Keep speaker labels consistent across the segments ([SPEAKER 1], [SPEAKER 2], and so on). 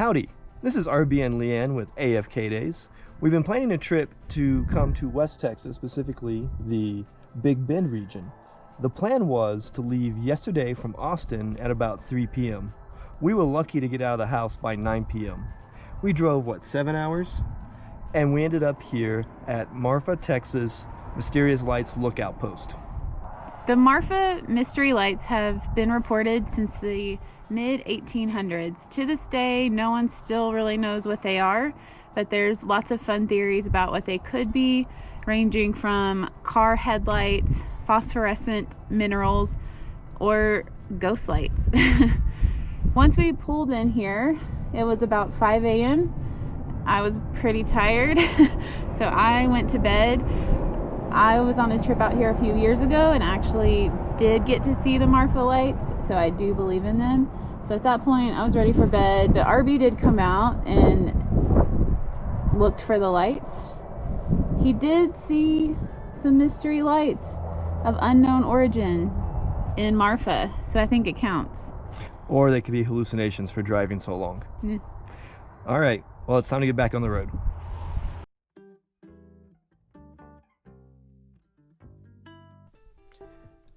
[SPEAKER 1] Howdy, this is RB and LeeAnn with afkdays. We've been planning a trip to come to West Texas, specifically the Big Bend region. The plan was to leave yesterday from Austin at about 3 p.m. We were lucky to get out of the house by 9 p.m. We drove, 7 hours? And we ended up here at Marfa, Texas, Mysterious Lights Lookout Post.
[SPEAKER 2] The Marfa Mystery Lights have been reported since the mid-1800s. To this day, no one still really knows what they are, but there's lots of fun theories about what they could be, ranging from car headlights, phosphorescent minerals, or ghost lights. Once we pulled in here, it was about 5 a.m. I was pretty tired, so I went to bed. I was on a trip out here a few years ago and actually did get to see the Marfa lights, so I do believe in them. So at that point, I was ready for bed, but RB did come out and looked for the lights. He did see some mystery lights of unknown origin in Marfa, so I think it counts.
[SPEAKER 1] Or they could be hallucinations for driving so long.
[SPEAKER 2] Yeah.
[SPEAKER 1] All right, well, it's time to get back on the road.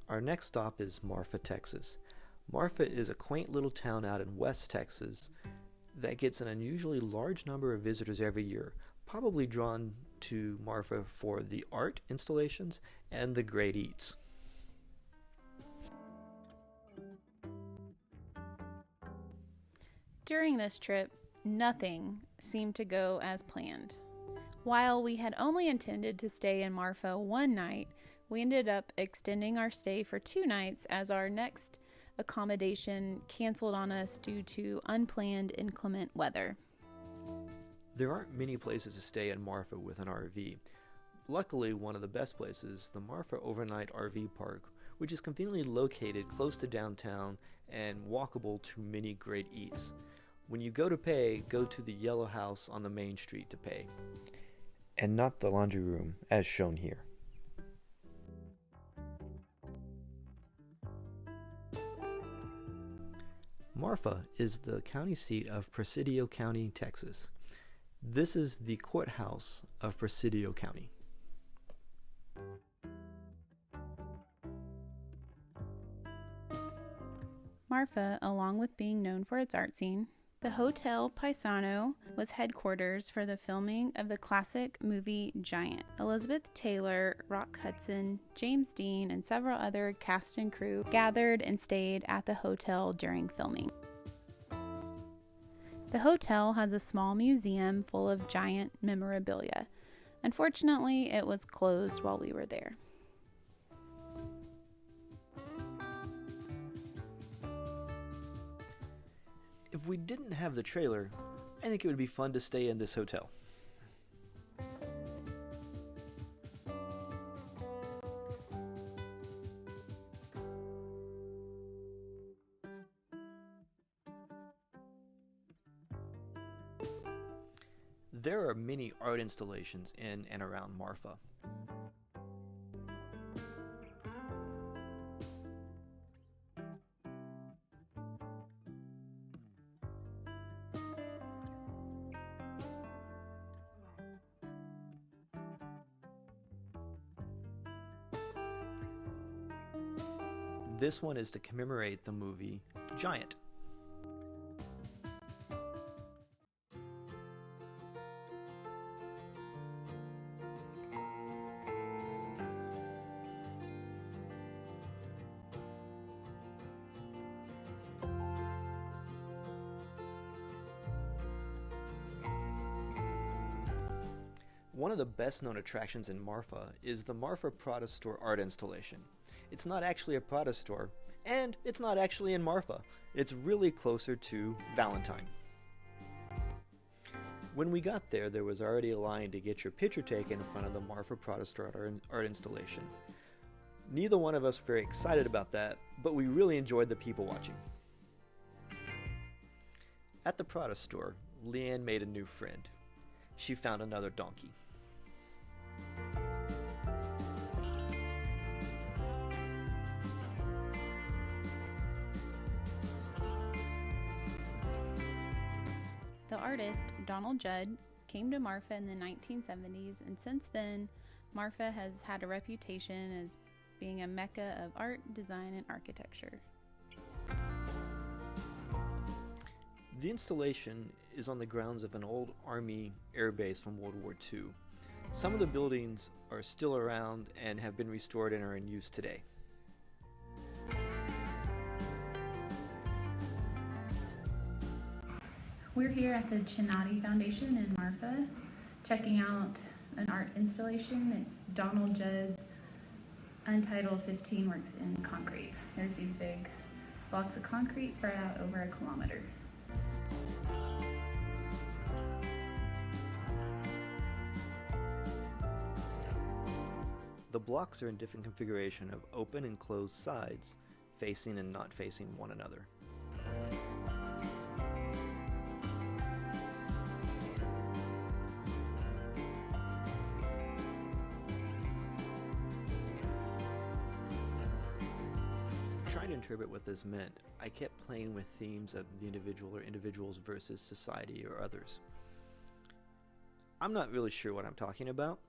[SPEAKER 1] Our next stop is Marfa, Texas. Marfa is a quaint little town out in West Texas that gets an unusually large number of visitors every year, probably drawn to Marfa for the art installations and the great eats.
[SPEAKER 2] During this trip, nothing seemed to go as planned. While we had only intended to stay in Marfa one night, we ended up extending our stay for 2 nights as our next accommodation canceled on us due to unplanned inclement weather.
[SPEAKER 1] There aren't many places to stay in Marfa with an RV. Luckily, one of the best places, the Marfa Overnight RV Park, which is conveniently located close to downtown and walkable to many great eats. When you go to pay, go to the yellow house on the main street to pay, and not the laundry room as shown here. Marfa is the county seat of Presidio County, Texas. This is the courthouse of Presidio County.
[SPEAKER 2] Marfa, along with being known for its art scene, the Hotel Paisano was headquarters for the filming of the classic movie Giant. Elizabeth Taylor, Rock Hudson, James Dean, and several other cast and crew gathered and stayed at the hotel during filming. The hotel has a small museum full of Giant memorabilia. Unfortunately, it was closed while we were there.
[SPEAKER 1] If we didn't have the trailer, I think it would be fun to stay in this hotel. There are many art installations in and around Marfa. This one is to commemorate the movie Giant. One of the best known attractions in Marfa is the Marfa Prada store art installation. It's not actually a Prada store, and it's not actually in Marfa. It's really closer to Valentine. When we got there, there was already a line to get your picture taken in front of the Marfa Prada store art installation. Neither one of us were very excited about that, but we really enjoyed the people watching. At the Prada store, LeeAnn made a new friend. She found another donkey.
[SPEAKER 2] The artist, Donald Judd, came to Marfa in the 1970s, and since then, Marfa has had a reputation as being a mecca of art, design, and architecture.
[SPEAKER 1] The installation is on the grounds of an old Army air base from World War II. Some of the buildings are still around and have been restored and are in use today.
[SPEAKER 2] We're here at the Chinati Foundation in Marfa, checking out an art installation. It's Donald Judd's Untitled 15 Works in Concrete. There's these big blocks of concrete spread out over a kilometer.
[SPEAKER 1] The blocks are in different configuration of open and closed sides, facing and not facing one another. Trying to interpret what this meant, I kept playing with themes of the individual or individuals versus society or others. I'm not really sure what I'm talking about.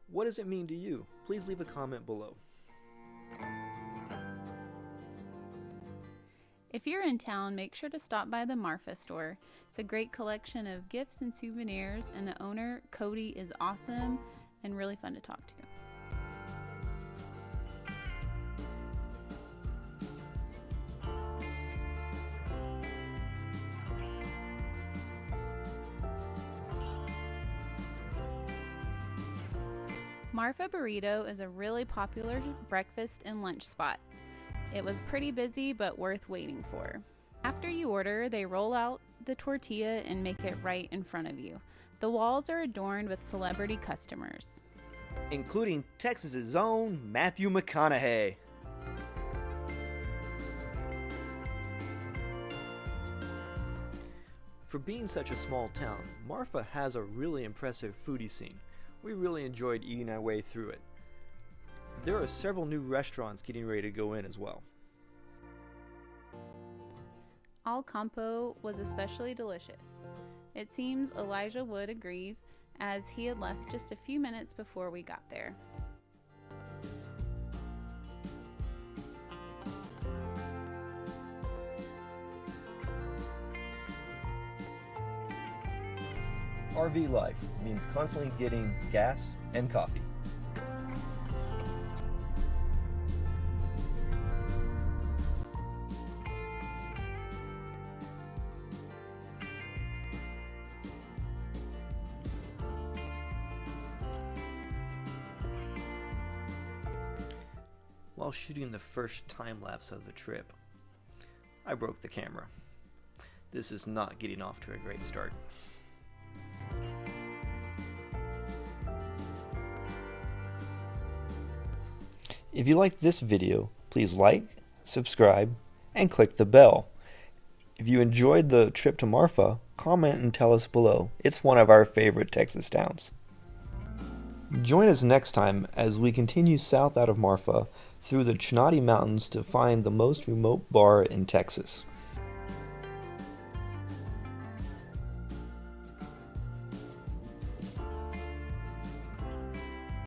[SPEAKER 1] What does it mean to you? Please leave a comment below.
[SPEAKER 2] If you're in town, make sure to stop by the Marfa store. It's a great collection of gifts and souvenirs, and the owner, Cody, is awesome and really fun to talk to. Marfa Burrito is a really popular breakfast and lunch spot. It was pretty busy, but worth waiting for. After you order, they roll out the tortilla and make it right in front of you. The walls are adorned with celebrity customers,
[SPEAKER 1] including Texas's own Matthew McConaughey. For being such a small town, Marfa has a really impressive foodie scene. We really enjoyed eating our way through it. There are several new restaurants getting ready to go in as well.
[SPEAKER 2] Campo was especially delicious. It seems Elijah Wood agrees, as he had left just a few minutes before we got there.
[SPEAKER 1] RV life means constantly getting gas and coffee. While shooting the first time lapse of the trip, I broke the camera. This is not getting off to a great start. If you liked this video, please like, subscribe, and click the bell. If you enjoyed the trip to Marfa, comment and tell us below. It's one of our favorite Texas towns. Join us next time as we continue south out of Marfa through the Chinati Mountains to find the most remote bar in Texas.